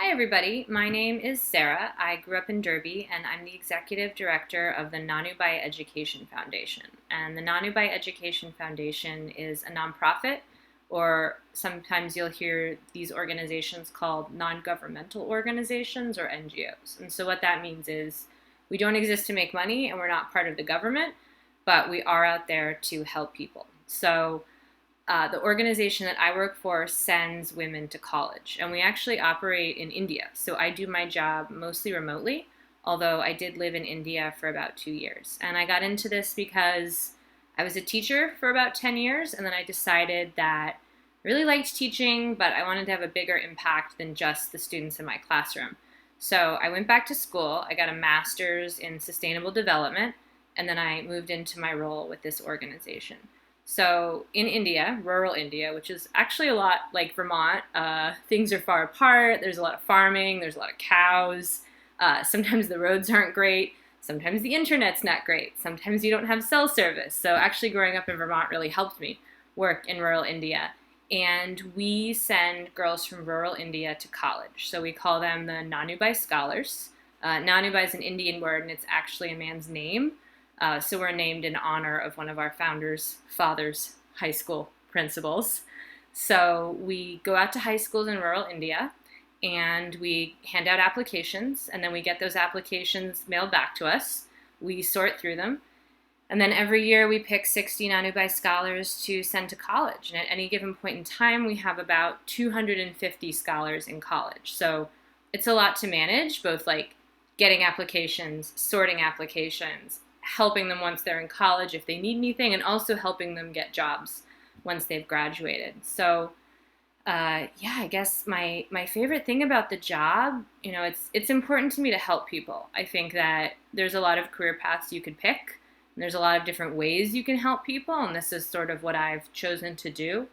Hi everybody, my name is Sarah. I grew up in Derby and I'm the executive director of the Nanubhai Education Foundation. And the Nanubhai Education Foundation is a nonprofit, or sometimes you'll hear these organizations called non-governmental organizations or NGOs. And so what that means is we don't exist to make money and we're not part of the government, but we are out there to help people. So the organization that I work for sends women to college, and we actually operate in India. So I do my job mostly remotely, although I did live in India for about 2 years. And I got into this because I was a teacher for about 10 years, and then I decided that I really liked teaching, but I wanted to have a bigger impact than just the students in my classroom. So I went back to school, I got a master's in sustainable development, and then I moved into my role with this organization. So in India, rural India, which is actually a lot like Vermont, things are far apart. There's a lot of farming. There's a lot of cows. Sometimes the roads aren't great. Sometimes the internet's not great. Sometimes you don't have cell service. So actually growing up in Vermont really helped me work in rural India. And we send girls from rural India to college. So we call them the Nanubhai Scholars. Nanubhai is an Indian word, and it's actually a man's name. So we're named in honor of one of our founders' father's high school principals. So we go out to high schools in rural India and we hand out applications, and then we get those applications mailed back to us. We sort through them. And then every year we pick 60 Nanubhai scholars to send to college. And at any given point in time, we have about 250 scholars in college. So it's a lot to manage, both like getting applications, sorting applications, helping them once they're in college if they need anything, and also helping them get jobs once they've graduated. So I guess my favorite thing about the job, it's important to me to help people. I think that there's a lot of career paths you could pick, and there's a lot of different ways you can help people, and this is sort of what I've chosen to do.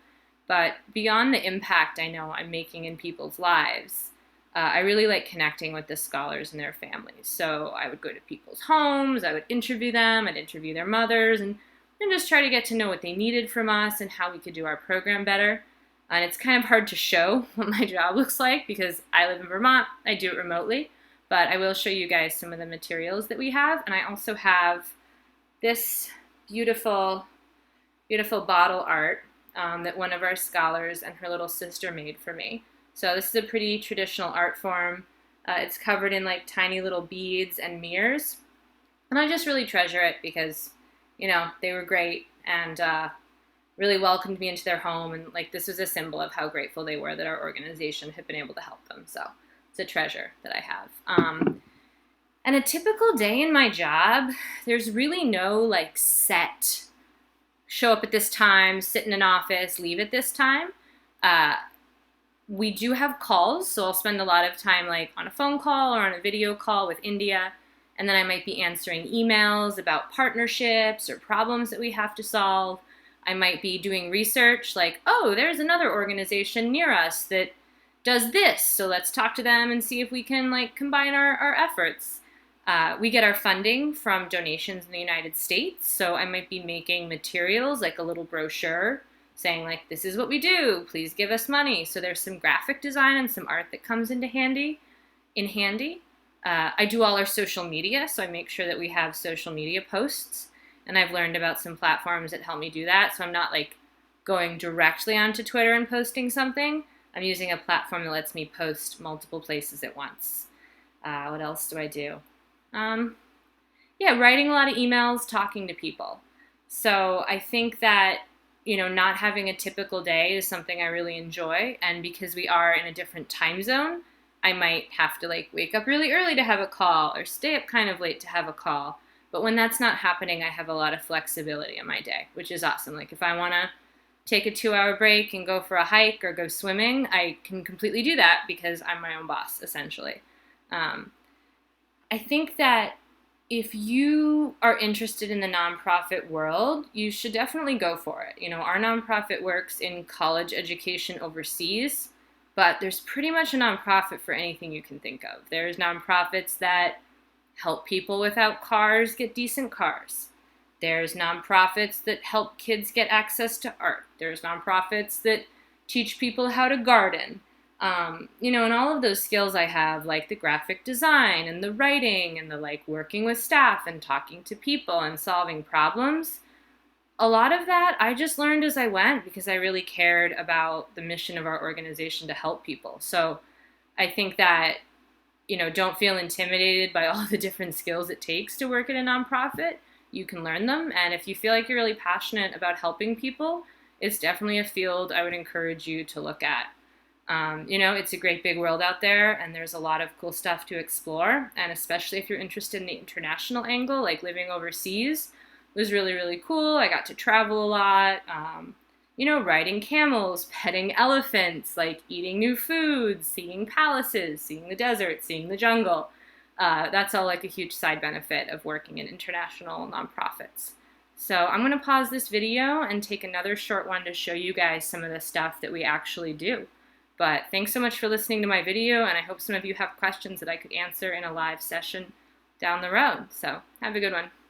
But beyond the impact I know I'm making in people's lives, I really like connecting with the scholars and their families. So I would go to people's homes, I would interview them, I'd interview their mothers, and just try to get to know what they needed from us and how we could do our program better. And it's kind of hard to show what my job looks like because I live in Vermont, I do it remotely, but I will show you guys some of the materials that we have. And I also have this beautiful, beautiful bottle art that one of our scholars and her little sister made for me. So this is a pretty traditional art form. It's covered in like tiny little beads and mirrors. And I just really treasure it because, they were great and really welcomed me into their home. And like this was a symbol of how grateful they were that our organization had been able to help them. So it's a treasure that I have. And a typical day in my job, there's really no like set, show up at this time, sit in an office, leave at this time. We do have calls, so I'll spend a lot of time like on a phone call or on a video call with India, and then I might be answering emails about partnerships or problems that we have to solve. I might be doing research like, oh, there's another organization near us that does this, so let's talk to them and see if we can like combine our efforts. We get our funding from donations in the United States, so I might be making materials like a little brochure saying like, this is what we do, please give us money. So there's some graphic design and some art that comes in handy. I do all our social media, so I make sure that we have social media posts, and I've learned about some platforms that help me do that. So I'm not like going directly onto Twitter and posting something. I'm using a platform that lets me post multiple places at once. What else do I do? Writing a lot of emails, talking to people. So I think that not having a typical day is something I really enjoy. And because we are in a different time zone, I might have to like wake up really early to have a call or stay up kind of late to have a call. But when that's not happening, I have a lot of flexibility in my day, which is awesome. Like if I want to take a 2-hour break and go for a hike or go swimming, I can completely do that because I'm my own boss, essentially. I think that if you are interested in the nonprofit world, you should definitely go for it. Our nonprofit works in college education overseas, but there's pretty much a nonprofit for anything you can think of. There's nonprofits that help people without cars get decent cars. There's nonprofits that help kids get access to art. There's nonprofits that teach people how to garden. And all of those skills I have, like the graphic design and the writing and the like working with staff and talking to people and solving problems, a lot of that I just learned as I went because I really cared about the mission of our organization to help people. So I think that, don't feel intimidated by all the different skills it takes to work at a nonprofit. You can learn them. And if you feel like you're really passionate about helping people, it's definitely a field I would encourage you to look at. It's a great big world out there, and there's a lot of cool stuff to explore. And especially if you're interested in the international angle, like living overseas, was really, really cool. I got to travel a lot, riding camels, petting elephants, like eating new foods, seeing palaces, seeing the desert, seeing the jungle. That's all like a huge side benefit of working in international nonprofits. So I'm going to pause this video and take another short one to show you guys some of the stuff that we actually do. But thanks so much for listening to my video, and I hope some of you have questions that I could answer in a live session down the road. So have a good one.